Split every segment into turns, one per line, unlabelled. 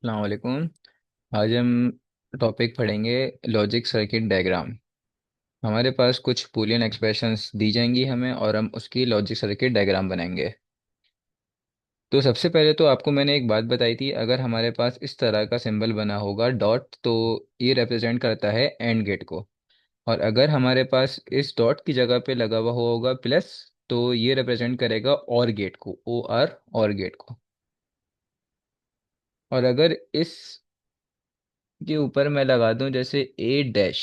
अस्सलाम वालेकुम। आज हम टॉपिक पढ़ेंगे लॉजिक सर्किट डायग्राम। हमारे पास कुछ बूलियन एक्सप्रेशंस दी जाएंगी हमें और हम उसकी लॉजिक सर्किट डायग्राम बनाएंगे। तो सबसे पहले तो आपको मैंने एक बात बताई थी, अगर हमारे पास इस तरह का सिंबल बना होगा डॉट, तो ये रिप्रेजेंट करता है एंड गेट को। और अगर हमारे पास इस डॉट की जगह पे लगा हुआ होगा प्लस, तो ये रिप्रेजेंट करेगा और गेट को, ओ आर और गेट को। और अगर इस के ऊपर मैं लगा दूं जैसे ए डैश,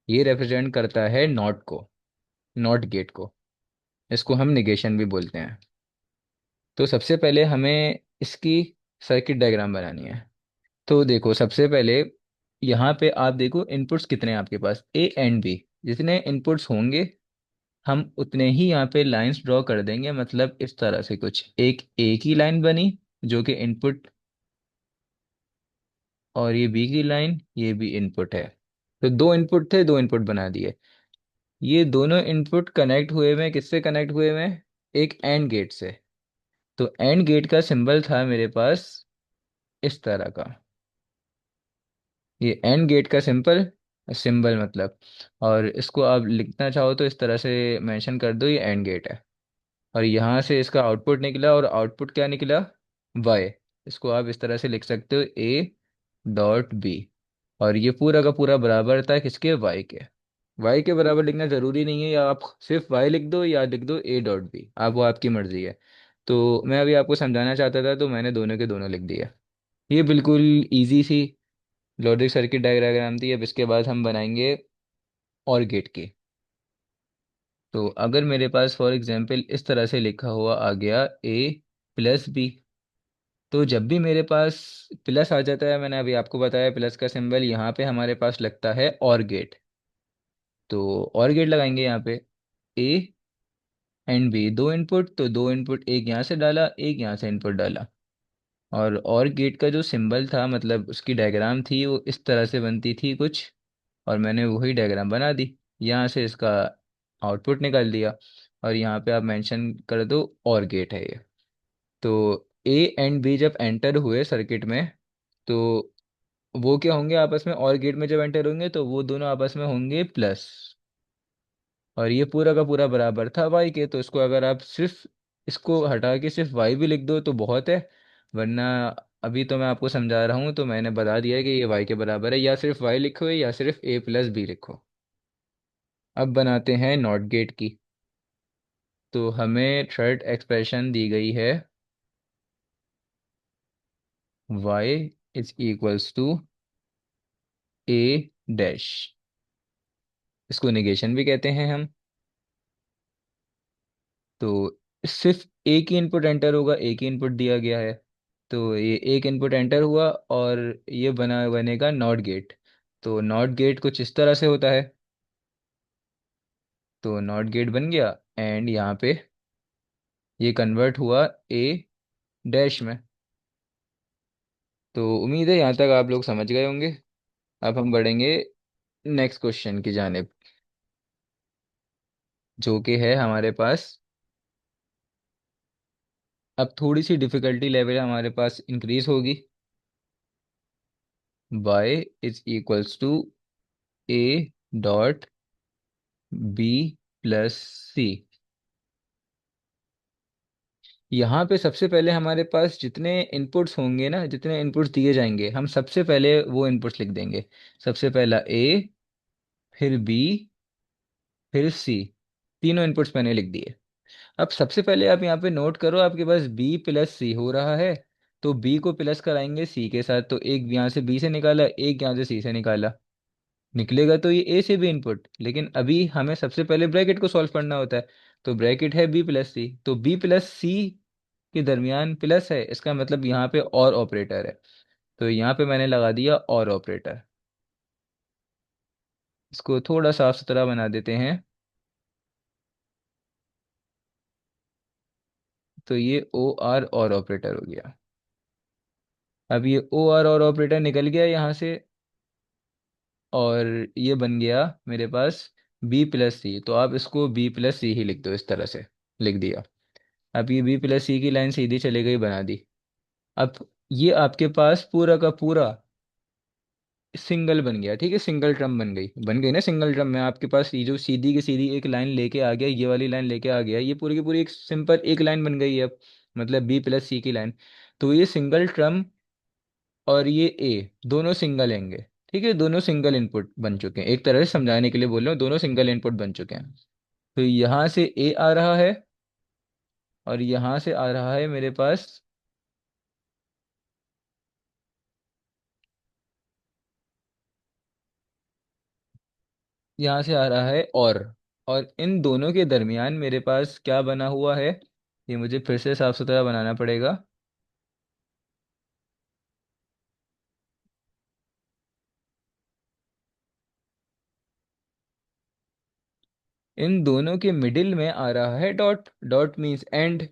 ये रिप्रेजेंट करता है नॉट को, नॉट गेट को। इसको हम निगेशन भी बोलते हैं। तो सबसे पहले हमें इसकी सर्किट डायग्राम बनानी है। तो देखो, सबसे पहले यहाँ पे आप देखो इनपुट्स कितने हैं आपके पास, ए एंड बी। जितने इनपुट्स होंगे हम उतने ही यहाँ पे लाइंस ड्रॉ कर देंगे। मतलब इस तरह से कुछ एक ही लाइन बनी जो कि इनपुट, और ये बी की लाइन, ये भी इनपुट है। तो दो इनपुट थे, दो इनपुट बना दिए। ये दोनों इनपुट कनेक्ट हुए में, किससे कनेक्ट हुए में, एक एंड गेट से। तो एंड गेट का सिंबल था मेरे पास इस तरह का, ये एंड गेट का सिंपल सिंबल मतलब। और इसको आप लिखना चाहो तो इस तरह से मेंशन कर दो, ये एंड गेट है। और यहाँ से इसका आउटपुट निकला, और आउटपुट क्या निकला, वाई। इसको आप इस तरह से लिख सकते हो, ए डॉट बी। और ये पूरा का पूरा बराबर था किसके, वाई के। वाई के बराबर लिखना जरूरी नहीं है, या आप सिर्फ वाई लिख दो या लिख दो ए डॉट बी, आप वो आपकी मर्जी है। तो मैं अभी आपको समझाना चाहता था, तो मैंने दोनों के दोनों लिख दिया। ये बिल्कुल इजी सी लॉजिक सर्किट डायग्राम थी। अब इसके बाद हम बनाएंगे और गेट की। तो अगर मेरे पास फॉर एग्जांपल इस तरह से लिखा हुआ आ गया ए प्लस बी, तो जब भी मेरे पास प्लस आ जाता है, मैंने अभी आपको बताया प्लस का सिंबल, यहाँ पे हमारे पास लगता है और गेट। तो और गेट लगाएंगे यहाँ पे, ए एंड बी दो इनपुट, तो दो इनपुट, एक यहाँ से डाला, एक यहाँ से इनपुट डाला। और गेट का जो सिंबल था, मतलब उसकी डायग्राम थी, वो इस तरह से बनती थी कुछ। और मैंने वही डायग्राम बना दी, यहाँ से इसका आउटपुट निकाल दिया। और यहाँ पे आप मेंशन कर दो और गेट है ये। तो ए एंड बी जब एंटर हुए सर्किट में, तो वो क्या होंगे आपस में, और गेट में जब एंटर होंगे तो वो दोनों आपस में होंगे प्लस। और ये पूरा का पूरा बराबर था वाई के, तो इसको अगर आप सिर्फ इसको हटा के सिर्फ वाई भी लिख दो तो बहुत है। वरना अभी तो मैं आपको समझा रहा हूँ, तो मैंने बता दिया है कि ये वाई के बराबर है। या सिर्फ वाई लिखो या सिर्फ ए प्लस बी लिखो। अब बनाते हैं नॉट गेट की। तो हमें थर्ड एक्सप्रेशन दी गई है, Y is equals to A dash. इसको निगेशन भी कहते हैं हम। तो सिर्फ एक ही इनपुट एंटर होगा, एक ही इनपुट दिया गया है। तो ये एक इनपुट एंटर हुआ, और ये बनेगा नॉट गेट। तो नॉट गेट कुछ इस तरह से होता है। तो नॉट गेट बन गया, एंड यहाँ पे ये कन्वर्ट हुआ ए डैश में। तो उम्मीद है यहाँ तक आप लोग समझ गए होंगे। अब हम बढ़ेंगे नेक्स्ट क्वेश्चन की जानिब, जो कि है हमारे पास, अब थोड़ी सी डिफिकल्टी लेवल हमारे पास इंक्रीज होगी। y is equals to A dot B plus C. यहाँ पे सबसे पहले हमारे पास जितने इनपुट्स होंगे ना, जितने इनपुट्स दिए जाएंगे, हम सबसे पहले वो इनपुट्स लिख देंगे। सबसे पहला ए, फिर बी, फिर सी। तीनों इनपुट्स मैंने लिख दिए। अब सबसे पहले आप यहाँ पे नोट करो, आपके पास बी प्लस सी हो रहा है। तो बी को प्लस कराएंगे सी के साथ, तो एक यहाँ से बी से निकाला, एक यहाँ से सी से निकाला। निकलेगा तो ये ए से भी इनपुट, लेकिन अभी हमें सबसे पहले ब्रैकेट को सॉल्व करना होता है। तो ब्रैकेट है बी प्लस सी, तो बी प्लस सी के दरमियान प्लस है, इसका मतलब यहाँ पे और ऑपरेटर है। तो यहाँ पे मैंने लगा दिया और ऑपरेटर। इसको थोड़ा साफ सुथरा बना देते हैं। तो ये ओ आर और ऑपरेटर हो गया। अब ये ओ आर और ऑपरेटर निकल गया यहाँ से, और ये बन गया मेरे पास बी प्लस सी। तो आप इसको बी प्लस सी ही लिख दो, इस तरह से लिख दिया। अब ये बी प्लस सी की लाइन सीधी चली गई, बना दी। अब ये आपके पास पूरा का पूरा सिंगल बन गया, ठीक है, सिंगल ट्रम बन गई ना सिंगल ट्रम में। आपके पास ये जो सीधी की सीधी एक लाइन लेके आ गया, ये वाली लाइन लेके आ गया, ये पूरी की पूरी एक सिंपल एक लाइन बन गई है अब, मतलब बी प्लस सी की लाइन। तो ये सिंगल ट्रम और ये ए दोनों सिंगल हैंगे, ठीक है, दोनों सिंगल इनपुट बन चुके हैं, एक तरह से समझाने के लिए बोल रहा हूँ, दोनों सिंगल इनपुट बन चुके हैं। तो यहाँ से ए आ रहा है और यहाँ से आ रहा है मेरे पास, यहाँ से आ रहा है और इन दोनों के दरमियान मेरे पास क्या बना हुआ है, ये मुझे फिर से साफ सुथरा बनाना पड़ेगा। इन दोनों के मिडिल में आ रहा है डॉट, डॉट मीन्स एंड।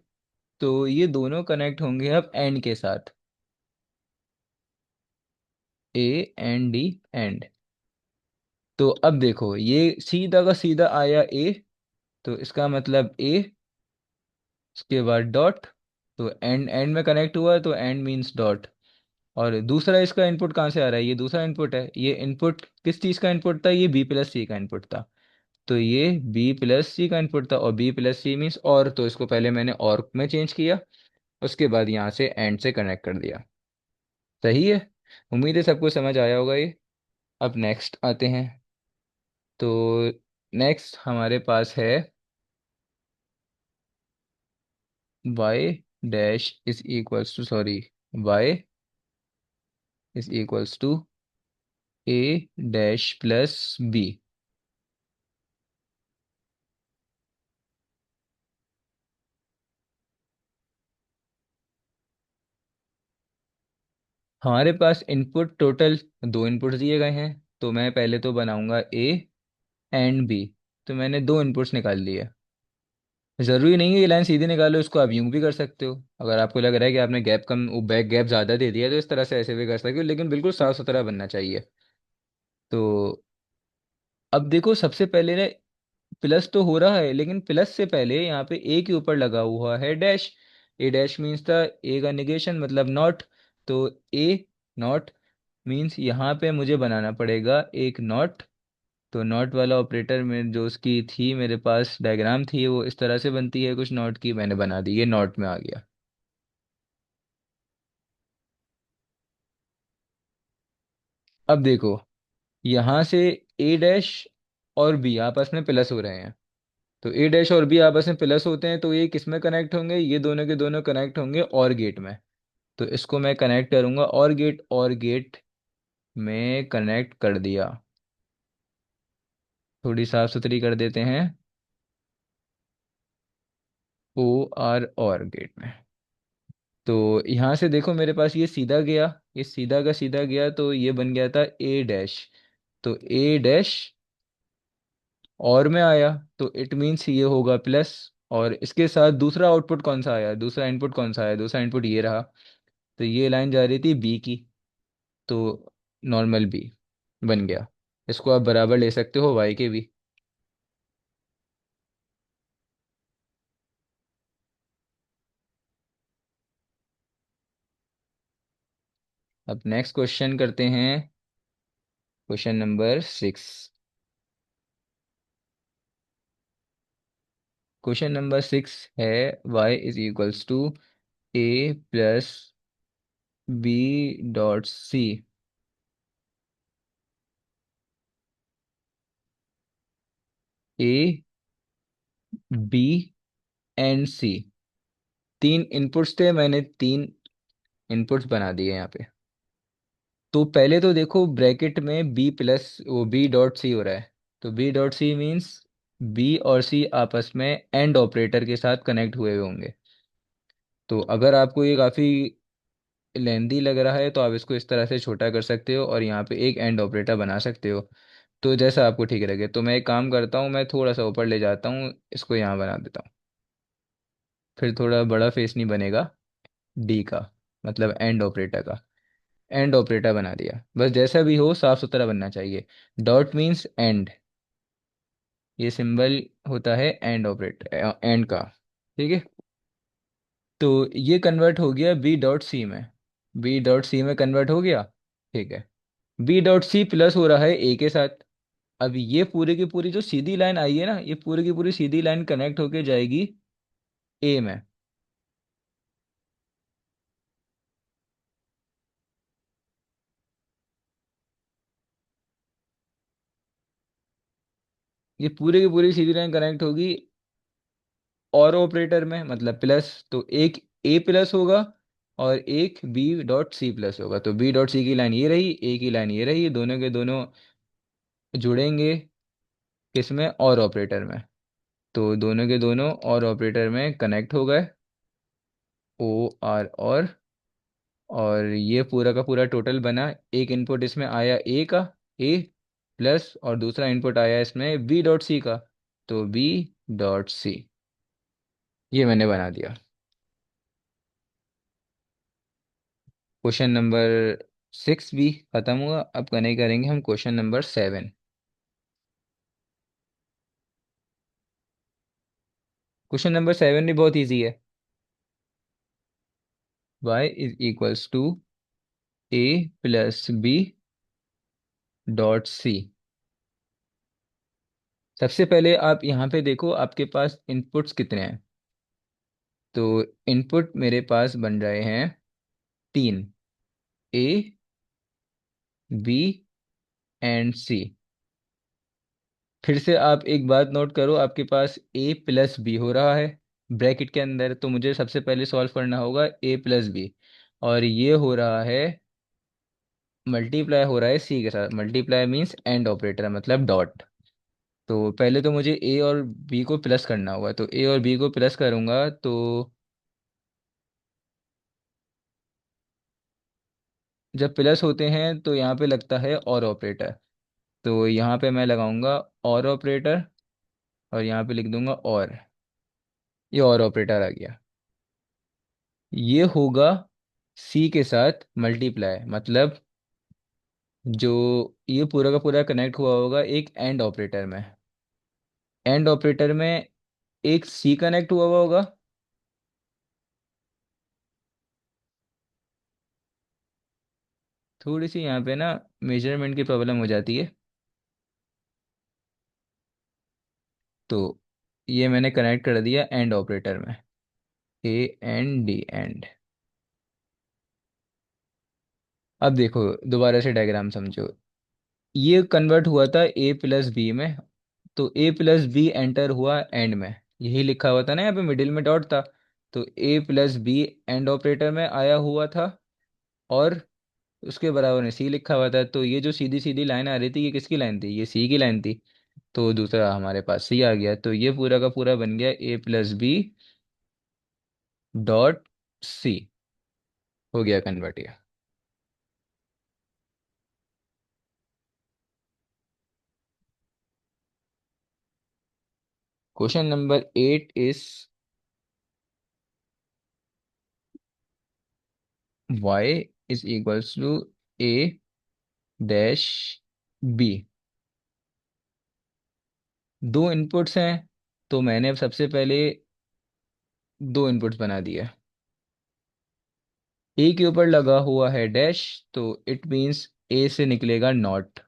तो ये दोनों कनेक्ट होंगे अब एंड के साथ, ए एंड डी एंड। तो अब देखो ये सीधा का सीधा आया ए, तो इसका मतलब ए, उसके बाद डॉट, तो एंड एंड में कनेक्ट हुआ तो एंड मीन्स डॉट। और दूसरा इसका इनपुट कहाँ से आ रहा है, ये दूसरा इनपुट है, ये इनपुट किस चीज़ का इनपुट था, ये बी प्लस सी का इनपुट था। तो ये बी प्लस सी का इनपुट था और बी प्लस सी मीन्स और, तो इसको पहले मैंने और में चेंज किया, उसके बाद यहाँ से एंड से कनेक्ट कर दिया। सही है, उम्मीद है सबको समझ आया होगा ये। अब नेक्स्ट आते हैं। तो नेक्स्ट हमारे पास है y dash is equals to, sorry, y is equals to A dash plus B. हमारे पास इनपुट टोटल दो इनपुट दिए गए हैं, तो मैं पहले तो बनाऊंगा ए एंड बी। तो मैंने दो इनपुट्स निकाल लिए। ज़रूरी नहीं है ये लाइन सीधी निकालो, इसको आप यूं भी कर सकते हो, अगर आपको लग रहा है कि आपने गैप कम, बैक गैप ज़्यादा दे दिया, तो इस तरह से ऐसे भी कर सकते हो, लेकिन बिल्कुल साफ सुथरा बनना चाहिए। तो अब देखो सबसे पहले ना, प्लस तो हो रहा है लेकिन प्लस से पहले यहाँ पे ए के ऊपर लगा हुआ है डैश। ए डैश मीन्स था ए का निगेशन, मतलब नॉट। तो ए नॉट मीन्स यहाँ पे मुझे बनाना पड़ेगा एक नॉट। तो नॉट वाला ऑपरेटर में जो उसकी थी मेरे पास डायग्राम थी, वो इस तरह से बनती है कुछ नॉट की, मैंने बना दी, ये नॉट में आ गया। अब देखो यहाँ से ए डैश और बी आपस में प्लस हो रहे हैं, तो ए डैश और बी आपस में प्लस होते हैं, तो ये किस में कनेक्ट होंगे, ये दोनों के दोनों कनेक्ट होंगे और गेट में। तो इसको मैं कनेक्ट करूंगा और गेट में कनेक्ट कर दिया। थोड़ी साफ सुथरी कर देते हैं, ओ आर और गेट में। तो यहाँ से देखो मेरे पास ये सीधा गया, ये सीधा का सीधा गया, तो ये बन गया था ए डैश। तो ए डैश और में आया, तो इट मीन्स ये होगा प्लस। और इसके साथ दूसरा आउटपुट कौन सा आया, दूसरा इनपुट कौन सा आया, दूसरा इनपुट ये रहा। तो ये लाइन जा रही थी बी की, तो नॉर्मल बी बन गया। इसको आप बराबर ले सकते हो वाई के भी। अब नेक्स्ट क्वेश्चन करते हैं, क्वेश्चन नंबर 6। क्वेश्चन नंबर 6 है y is equals to A plus B dot C. A B and C, तीन इनपुट्स थे, मैंने तीन इनपुट्स बना दिए यहाँ पे। तो पहले तो देखो ब्रैकेट में बी प्लस वो बी डॉट सी हो रहा है, तो B dot C means B और सी आपस में एंड ऑपरेटर के साथ कनेक्ट हुए हुए होंगे। तो अगर आपको ये काफ़ी लेंदी लग रहा है तो आप इसको इस तरह से छोटा कर सकते हो और यहाँ पे एक एंड ऑपरेटर बना सकते हो, तो जैसा आपको ठीक लगे। तो मैं एक काम करता हूँ, मैं थोड़ा सा ऊपर ले जाता हूँ, इसको यहाँ बना देता हूँ, फिर थोड़ा बड़ा फेस नहीं बनेगा डी का, मतलब एंड ऑपरेटर का। एंड ऑपरेटर बना दिया, बस जैसा भी हो साफ सुथरा बनना चाहिए। डॉट मीन्स एंड, ये सिंबल होता है एंड ऑपरेटर, एंड का, ठीक है। तो ये कन्वर्ट हो गया बी डॉट सी में, बी डॉट सी में कन्वर्ट हो गया। ठीक है। बी डॉट सी प्लस हो रहा है ए के साथ। अब ये पूरी की पूरी जो सीधी लाइन आई है ना, ये पूरी की पूरी सीधी लाइन कनेक्ट होके जाएगी ए में। ये पूरी की पूरी सीधी लाइन कनेक्ट होगी और ऑपरेटर में, मतलब प्लस। तो एक ए प्लस होगा और एक बी डॉट सी प्लस होगा। तो बी डॉट सी की लाइन ये रही, ए की लाइन ये रही, दोनों के दोनों जुड़ेंगे किसमें, और ऑपरेटर में। तो दोनों के दोनों और ऑपरेटर में कनेक्ट हो गए, ओ आर और ये पूरा का पूरा टोटल बना। एक इनपुट इसमें आया ए का, ए प्लस, और दूसरा इनपुट आया इसमें बी डॉट सी का, तो बी डॉट सी। ये मैंने बना दिया। क्वेश्चन नंबर 6 भी खत्म हुआ। अब कनेक्ट करेंगे हम क्वेश्चन नंबर 7। क्वेश्चन नंबर 7 भी बहुत इजी है। y is equals to A plus B dot C. सबसे पहले आप यहाँ पे देखो आपके पास इनपुट्स कितने हैं। तो इनपुट मेरे पास बन रहे हैं 3, ए बी एंड सी। फिर से आप एक बात नोट करो, आपके पास ए प्लस बी हो रहा है ब्रैकेट के अंदर, तो मुझे सबसे पहले सॉल्व करना होगा ए प्लस बी। और ये हो रहा है, मल्टीप्लाई हो रहा है सी के साथ। मल्टीप्लाई मीन्स एंड ऑपरेटर, मतलब डॉट। तो पहले तो मुझे ए और बी को प्लस करना होगा, तो ए और बी को प्लस करूंगा तो जब प्लस होते हैं तो यहाँ पे लगता है और ऑपरेटर। तो यहाँ पे मैं लगाऊंगा और ऑपरेटर, और यहाँ पे लिख दूंगा और। ये और ऑपरेटर आ गया। ये होगा सी के साथ मल्टीप्लाई, मतलब जो ये पूरा का पूरा कनेक्ट हुआ होगा एक एंड ऑपरेटर में। एंड ऑपरेटर में एक सी कनेक्ट हुआ हुआ होगा। थोड़ी सी यहाँ पे ना मेजरमेंट की प्रॉब्लम हो जाती है। तो ये मैंने कनेक्ट कर दिया एंड ऑपरेटर में, ए एन डी एंड। अब देखो दोबारा से डायग्राम समझो। ये कन्वर्ट हुआ था ए प्लस बी में, तो ए प्लस बी एंटर हुआ एंड में। यही लिखा हुआ था ना, यहाँ पे मिडिल में डॉट था। तो ए प्लस बी एंड ऑपरेटर में आया हुआ था, और उसके बराबर में सी लिखा हुआ था। तो ये जो सीधी सीधी लाइन आ रही थी, ये किसकी लाइन थी, ये सी की लाइन थी। तो दूसरा हमारे पास सी आ गया, तो ये पूरा का पूरा बन गया A plus B dot C. हो गया कन्वर्ट ये। Question number 8 is y is equals to A dash B. दो इनपुट्स हैं, तो मैंने अब सबसे पहले दो इनपुट्स बना दिए। ए के ऊपर लगा हुआ है डैश, तो इट मीन्स ए से निकलेगा नॉट।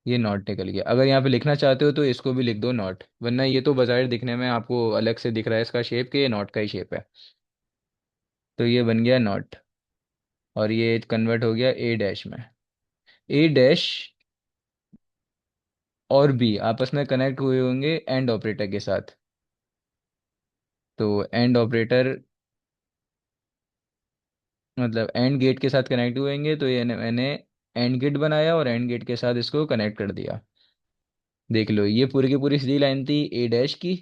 ये नॉट निकल गया। अगर यहाँ पे लिखना चाहते हो तो इसको भी लिख दो नॉट, वरना ये तो बाजारे दिखने में आपको अलग से दिख रहा है इसका शेप, कि ये नॉट का ही शेप है। तो ये बन गया नॉट, और ये कन्वर्ट हो गया ए डैश में। ए डैश और बी आपस में कनेक्ट हुए होंगे एंड ऑपरेटर के साथ। तो एंड ऑपरेटर मतलब एंड गेट के साथ कनेक्ट हुएंगे, तो ये मैंने एंड गेट बनाया और एंड गेट के साथ इसको कनेक्ट कर दिया। देख लो, ये पूरी की पूरी सीधी लाइन थी ए डैश की,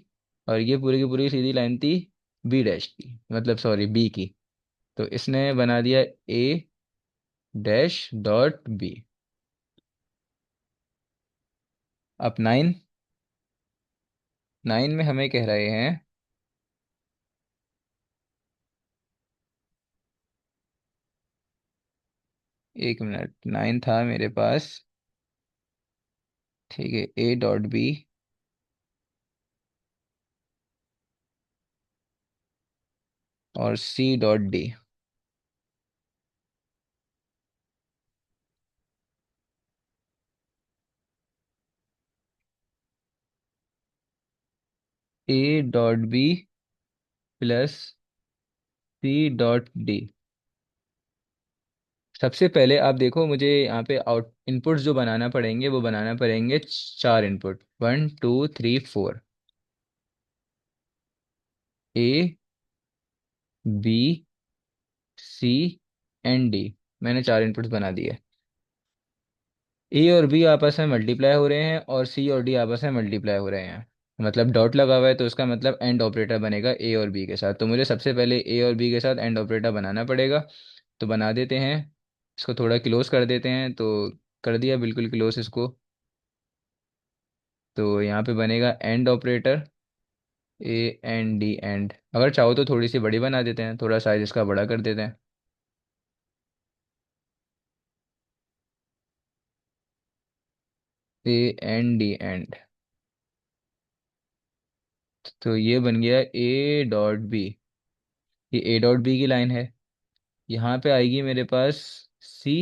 और ये पूरी की पूरी सीधी लाइन थी बी डैश की, मतलब सॉरी बी की। तो इसने बना दिया ए डैश डॉट बी। अब 9, 9 में हमें कह रहे हैं, 1 मिनट, 9 था मेरे पास। ठीक है, ए डॉट बी और C dot D. A dot B plus C dot D. सबसे पहले आप देखो, मुझे यहाँ पे आउट इनपुट्स जो बनाना पड़ेंगे वो बनाना पड़ेंगे चार input, 1 2 3 4। A B C and D. मैंने चार इनपुट्स बना दिए। ए और बी आपस में मल्टीप्लाई हो रहे हैं और सी और डी आपस में मल्टीप्लाई हो रहे हैं। मतलब डॉट लगा हुआ है तो उसका मतलब एंड ऑपरेटर बनेगा ए और बी के साथ। तो मुझे सबसे पहले ए और बी के साथ एंड ऑपरेटर बनाना पड़ेगा। तो बना देते हैं। इसको थोड़ा क्लोज कर देते हैं। तो कर दिया बिल्कुल क्लोज इसको। तो यहाँ पे बनेगा and operator, A N D and. अगर चाहो तो थोड़ी सी बड़ी बना देते हैं, थोड़ा साइज इसका बड़ा कर देते हैं। ए एन डी एंड। तो ये बन गया ए डॉट बी। ये ए डॉट बी की लाइन है। यहाँ पे आएगी मेरे पास सी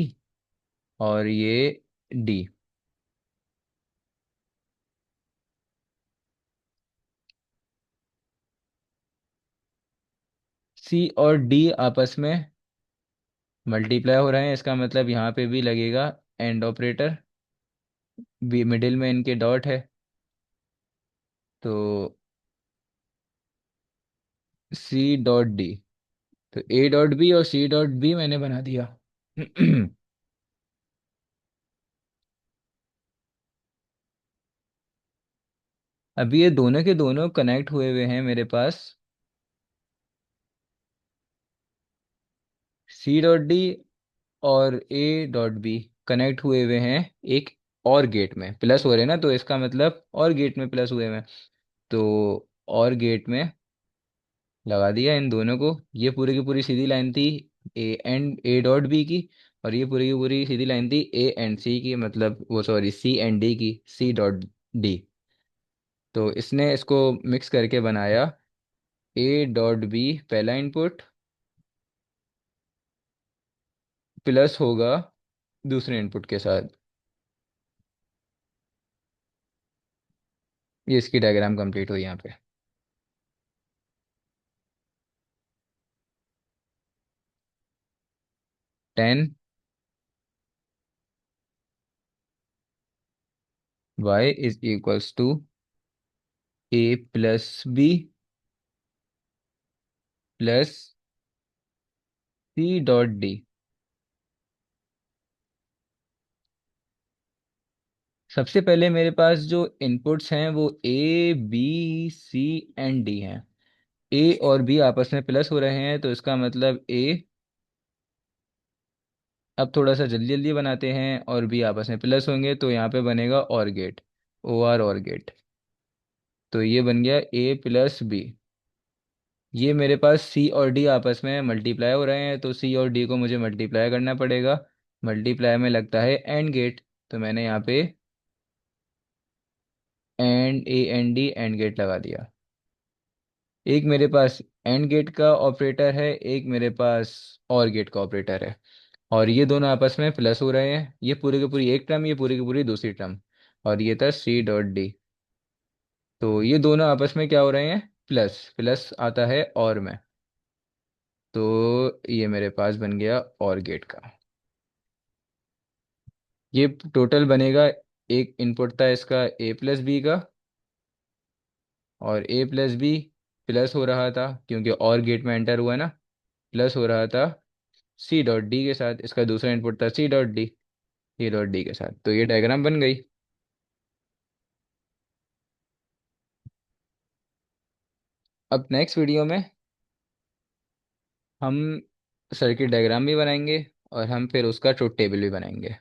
और ये डी। सी और डी आपस में मल्टीप्लाई हो रहे हैं, इसका मतलब यहाँ पे भी लगेगा एंड ऑपरेटर। बी मिडिल में इनके डॉट है। तो सी डॉट डी। तो ए डॉट बी और सी डॉट बी मैंने बना दिया। अभी ये दोनों के दोनों कनेक्ट हुए हुए हैं मेरे पास। सी डॉट डी और ए डॉट बी कनेक्ट हुए हुए हैं एक और गेट में, प्लस हो रहे हैं ना, तो इसका मतलब और गेट में प्लस हुए हुए हैं। तो और गेट में लगा दिया इन दोनों को। ये पूरी की पूरी सीधी लाइन थी A and A dot B की। और ये पूरी की पूरी सीधी लाइन थी ए एंड सी की, मतलब वो सॉरी सी एंड डी की, सी डॉट डी। तो इसने इसको मिक्स करके बनाया ए डॉट बी पहला इनपुट प्लस होगा दूसरे इनपुट के साथ। ये इसकी डायग्राम कंप्लीट हुई यहाँ पे। 10 y = A plus B plus C dot D. सबसे पहले मेरे पास जो इनपुट्स हैं वो A B C and D हैं। ए और बी आपस में प्लस हो रहे हैं तो इसका मतलब ए। अब थोड़ा सा जल्दी जल्दी बनाते हैं। और बी आपस में प्लस होंगे तो यहाँ पे बनेगा और गेट, ओ आर और गेट। तो ये बन गया ए प्लस बी। ये मेरे पास सी और डी आपस में मल्टीप्लाई हो रहे हैं तो सी और डी को मुझे मल्टीप्लाई करना पड़ेगा। मल्टीप्लाई में लगता है एंड गेट। तो मैंने यहाँ पे and A N D and gate लगा दिया। एक मेरे पास एंड गेट का ऑपरेटर है, एक मेरे पास और गेट का ऑपरेटर है। और ये दोनों आपस में प्लस हो रहे हैं। ये पूरी की पूरी एक टर्म, ये पूरी की पूरी दूसरी टर्म। और ये था सी डॉट डी। तो ये दोनों आपस में क्या हो रहे हैं, प्लस प्लस आता है और में। तो ये मेरे पास बन गया और गेट का। ये टोटल बनेगा। एक इनपुट था इसका ए प्लस बी का। और ए प्लस बी प्लस हो रहा था क्योंकि और गेट में एंटर हुआ ना। प्लस हो रहा था सी डॉट डी के साथ। इसका दूसरा इनपुट था C dot D, C dot D के साथ। तो ये डायग्राम बन गई। अब नेक्स्ट वीडियो में हम सर्किट डायग्राम भी बनाएंगे और हम फिर उसका ट्रुथ टेबल भी बनाएंगे।